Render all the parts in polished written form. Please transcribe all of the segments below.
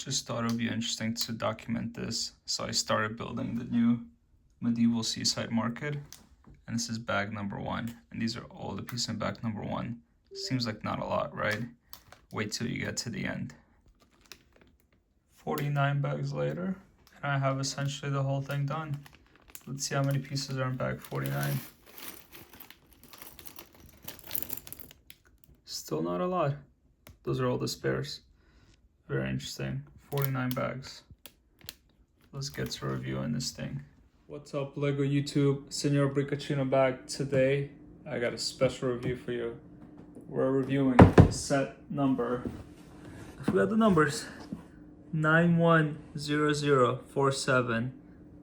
Just thought it would be interesting to document this, so I started building the new medieval seaside market, and this is bag number 1, and these are all the pieces in bag number 1. Seems like not a lot, right? Wait till you get to the end. 49 bags later, and I have essentially the whole thing done. Let's see how many pieces are in bag 49. Still not a lot. Those are all the spares. Very interesting. 49 bags. Let's get to reviewing this thing. What's up, Lego YouTube? Senor Briccacino back. Today, I got a special review for you. We're reviewing set number, I forgot the numbers, 910047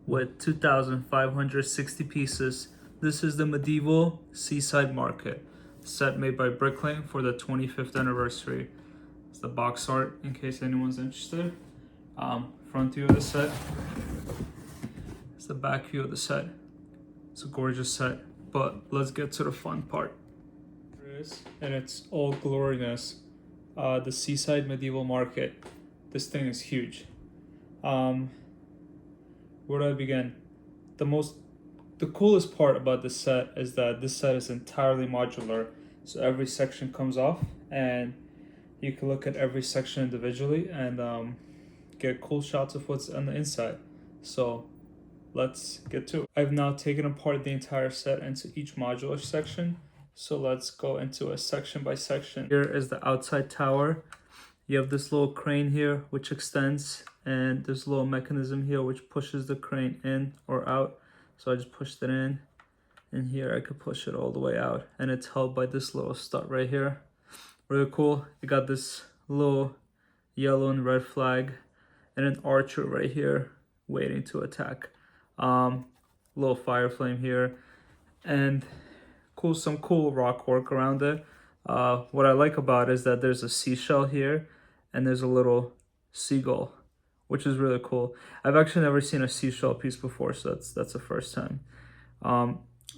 with 2,560 pieces. This is the medieval seaside market set made by Bricklink for the 25th anniversary. It's the box art in case anyone's interested. Front view of the set. It's the back view of the set. It's a gorgeous set, but let's get to the fun part. Here it is, and it's all gloriness. The Seaside Medieval Market. This thing is huge. Where do I begin? The coolest part about this set is that this set is entirely modular. So every section comes off and you can look at every section individually and get cool shots of what's on the inside. So let's get to it. I've now taken apart the entire set into each modular section. So let's go into a section by section. Here is the outside tower. You have this little crane here which extends, and there's a little mechanism here which pushes the crane in or out. So I just pushed it in, and here I could push it all the way out, and it's held by this little stud right here. Really cool. You got this little yellow and red flag and an archer right here waiting to attack. Little fire flame here, and some cool rock work around it. What I like about it is that there's a seashell here and there's a little seagull, which is really cool. I've actually never seen a seashell piece before, so that's the first time.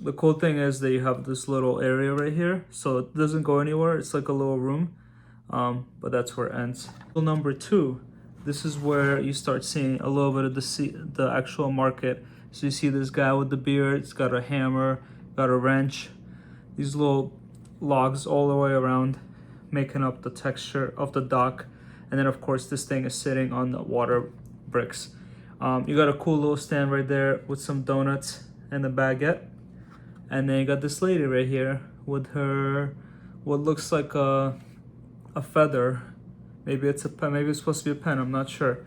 The cool thing is that you have this little area right here, so it doesn't go anywhere. It's like a little room, but that's where it ends. Number 2, this is where you start seeing a little bit of the actual market. So you see this guy with the beard, it's got a hammer, got a wrench, these little logs all the way around, making up the texture of the dock. And then of course this thing is sitting on the water bricks. You got a cool little stand right there with some donuts and a baguette. And then you got this lady right here with her, what looks like a feather. Maybe it's a pen, maybe it's supposed to be a pen, I'm not sure.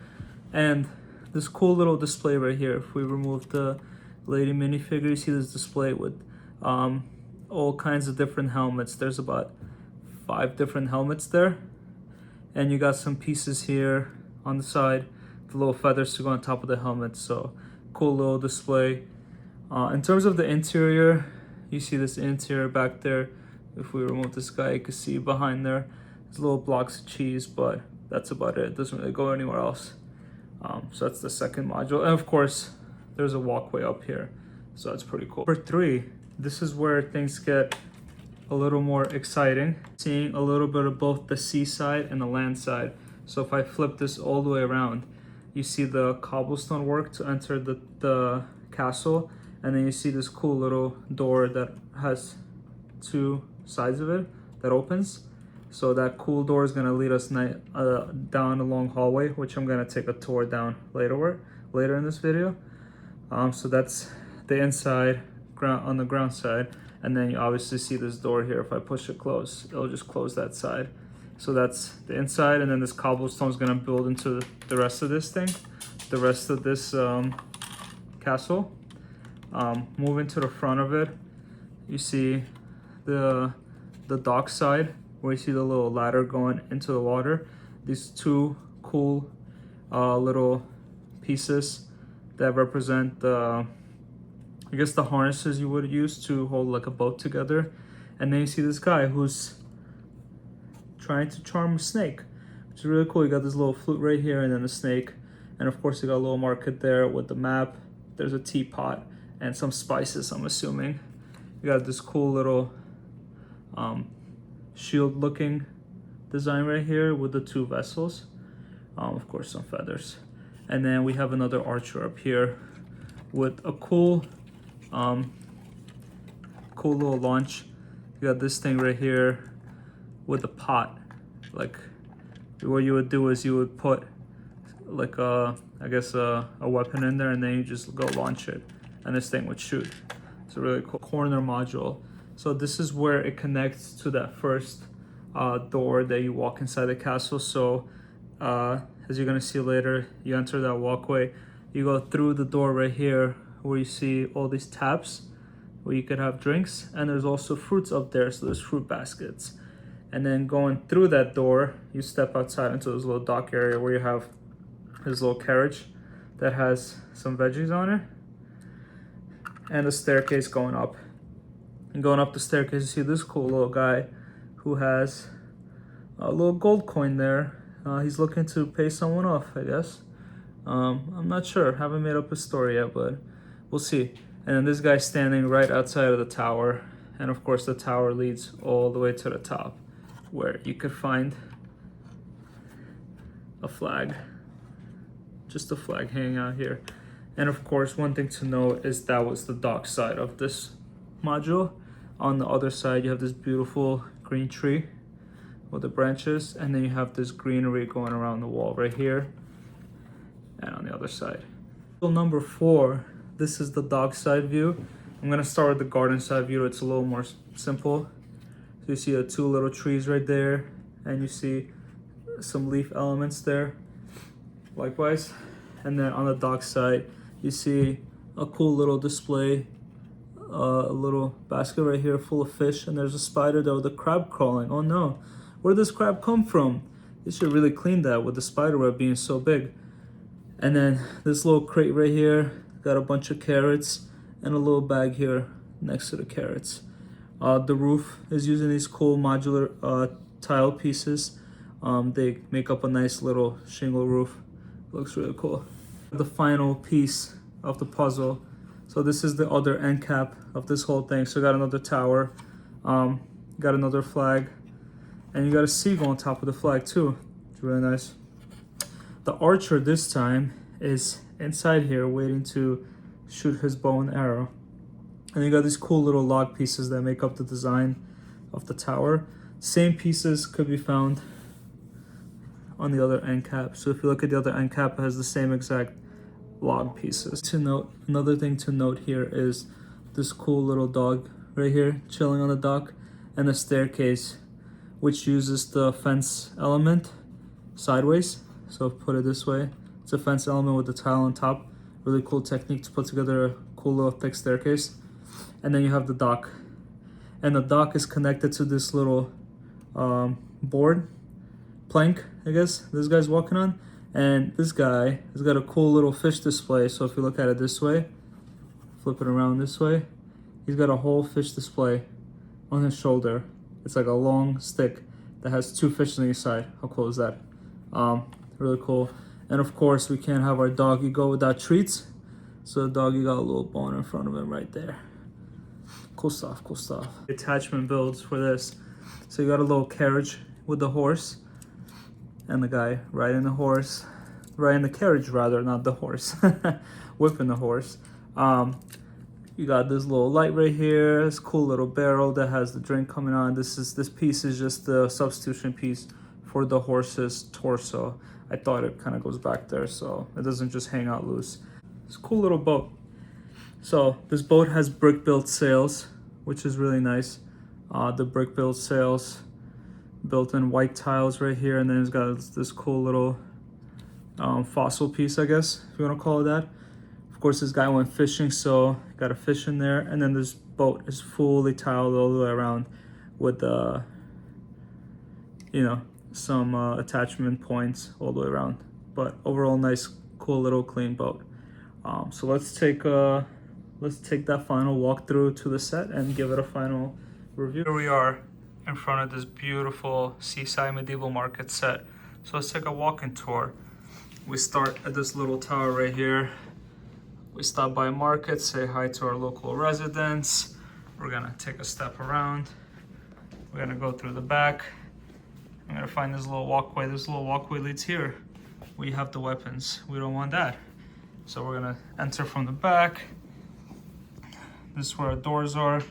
And this cool little display right here. If we remove the lady minifigure, you see this display with all kinds of different helmets. There's about 5 different helmets there. And you got some pieces here on the side, the little feathers to go on top of the helmet. So cool little display. In terms of the interior, you see this interior back there. If we remove this guy, you can see behind there, there's little blocks of cheese, but that's about it. It doesn't really go anywhere else. So that's the second module. And of course, there's a walkway up here. So that's pretty cool. Number 3, this is where things get a little more exciting. Seeing a little bit of both the seaside and the land side. So if I flip this all the way around, you see the cobblestone work to enter the castle. And then you see this cool little door that has 2 sides of it that opens. So that cool door is gonna lead us down a long hallway, which I'm gonna take a tour down later in this video. So that's the inside on the ground side. And then you obviously see this door here. If I push it close, it'll just close that side. So that's the inside, and then this cobblestone is gonna build into the rest of this thing, the rest of this castle. Moving to the front of it, you see the dock side, where you see the little ladder going into the water. These 2 cool little pieces that represent I guess the harnesses you would use to hold like a boat together. And then you see this guy who's trying to charm a snake, which is really cool. You got this little flute right here and then the snake. And of course you got a little market there with the map. There's a teapot and some spices, I'm assuming. You got this cool little shield looking design right here with the 2 vessels. Of course, some feathers. And then we have another archer up here with a cool little launch. You got this thing right here with a pot. Like, what you would do is you would put like a weapon in there, and then you just go launch it, and this thing would shoot. It's a really cool corner module. So this is where it connects to that first door that you walk inside the castle. So as you're gonna see later, you enter that walkway, you go through the door right here where you see all these taps where you could have drinks, and there's also fruits up there, so there's fruit baskets. And then going through that door, you step outside into this little dock area where you have this little carriage that has some veggies on it, and a staircase going up. And going up the staircase, you see this cool little guy who has a little gold coin there. He's looking to pay someone off, I guess. I'm not sure, haven't made up a story yet, but we'll see. And then this guy's standing right outside of the tower, and of course the tower leads all the way to the top, where you could find a flag, just a flag hanging out here. And of course, one thing to note is that was the dock side of this module. On the other side, you have this beautiful green tree with the branches, and then you have this greenery going around the wall right here and on the other side. So number 4, this is the dock side view. I'm gonna start with the garden side view. It's a little more simple. So you see the 2 little trees right there, and you see some leaf elements there likewise. And then on the dock side, you see a cool little display, a little basket right here full of fish, and there's a spider there with a crab crawling. Oh no, where did this crab come from? They should really clean that with the spider web being so big. And then this little crate right here, got a bunch of carrots and a little bag here next to the carrots. The roof is using these cool modular tile pieces. They make up a nice little shingle roof. Looks really cool. The final piece of the puzzle. So this is the other end cap of this whole thing. So you got another tower, got another flag, and you got a seagull on top of the flag too. It's really nice. The archer this time is inside here waiting to shoot his bow and arrow. And you got these cool little log pieces that make up the design of the tower. Same pieces could be found on the other end cap. So if you look at the other end cap, it has the same exact log pieces. To note, another thing to note here is this cool little dog right here chilling on the dock, and a staircase which uses the fence element sideways. So put it this way, it's a fence element with the tile on top. Really cool technique to put together a cool little thick staircase. And then you have the dock, and the dock is connected to this little board plank, I guess this guy's walking on. And this guy has got a cool little fish display. So if you look at it this way, flip it around this way, he's got a whole fish display on his shoulder. It's like a long stick that has 2 fish on each side. How cool is that? Really cool. And of course, we can't have our doggy go without treats. So the doggy got a little bone in front of him right there. Cool stuff, cool stuff. Attachment builds for this. So you got a little carriage with the horse, and the guy riding the horse, riding the carriage rather, not the horse, whipping the horse. You got this little light right here, this cool little barrel that has the drink coming on. This piece is just the substitution piece for the horse's torso. I thought it kind of goes back there so it doesn't just hang out loose. It's a cool little boat. So this boat has brick built sails, which is really nice. The brick built sails, built in white tiles right here, and then it's got this cool little fossil piece, I guess, if you want to call it that. Of course, this guy went fishing, so got a fish in there, and then this boat is fully tiled all the way around with some attachment points all the way around. But overall, nice, cool little clean boat. So let's take that final walkthrough to the set and give it a final review. Here we are in front of this beautiful Seaside medieval market set. So let's take a walking tour. We start at this little tower right here. We stop by a market, say hi to our local residents. We're gonna take a step around. We're gonna go through the back. I'm gonna find this little walkway. This little walkway leads here. we have the weapons. We don't want that. So we're gonna enter from the back. This is where our doors are.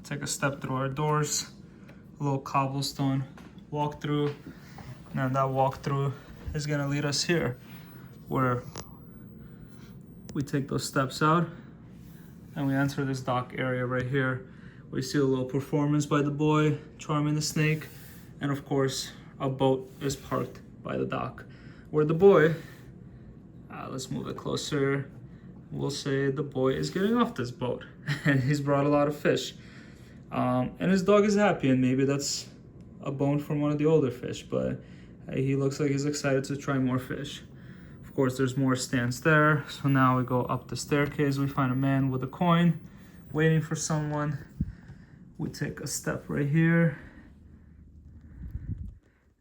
Take a step through our doors. A little cobblestone walkthrough. And that walkthrough is gonna lead us here, where we take those steps out and we enter this dock area right here. We see a little performance by the boy, charming the snake. And of course, a boat is parked by the dock. Where the boy, let's move it closer. We'll say the boy is getting off this boat and he's brought a lot of fish. And his dog is happy, and maybe that's a bone from one of the older fish, but he looks like he's excited to try more fish. Of course, there's more stands there. So now we go up the staircase. We find a man with a coin waiting for someone. We take a step right here,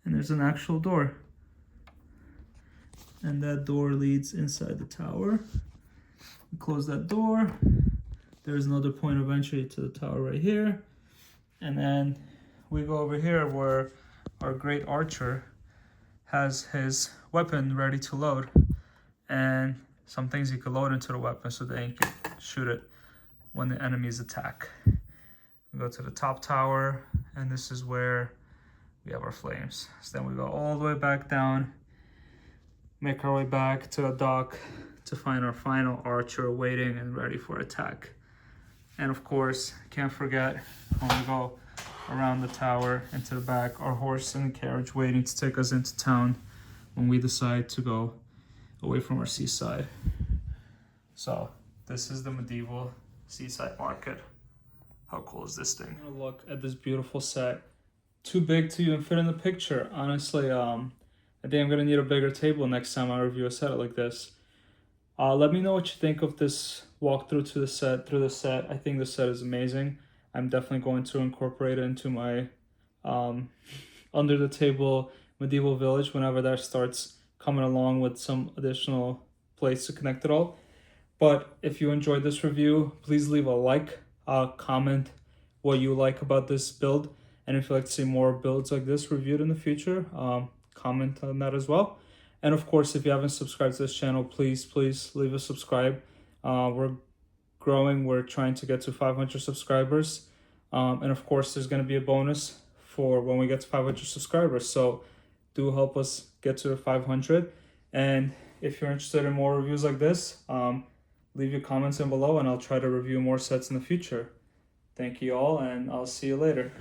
and there's an actual door. And that door leads inside the tower. We close that door. There's another point of entry to the tower right here. And then we go over here where our great archer has his weapon ready to load. And some things you can load into the weapon so that you can shoot it when the enemies attack. We go to the top tower, and this is where we have our flames. So then we go all the way back down, make our way back to a dock to find our final archer waiting and ready for attack. And of course, can't forget when we go around the tower into the back, our horse and carriage waiting to take us into town when we decide to go away from our seaside. So this is the medieval seaside market. How cool is this thing? I'm gonna look at this beautiful set. Too big to even fit in the picture. Honestly, I think I'm gonna need a bigger table next time I review a set like this. Let me know what you think of this walkthrough through the set. I think the set is amazing. I'm definitely going to incorporate it into my under the table medieval village whenever that starts coming along with some additional place to connect it all. But if you enjoyed this review, please leave a like, comment what you like about this build, and if you'd like to see more builds like this reviewed in the future, comment on that as well. And of course, if you haven't subscribed to this channel, please leave a subscribe. We're growing. We're trying to get to 500 subscribers. And of course, there's going to be a bonus for when we get to 500 subscribers. So do help us get to 500. And if you're interested in more reviews like this, leave your comments in below and I'll try to review more sets in the future. Thank you all, and I'll see you later.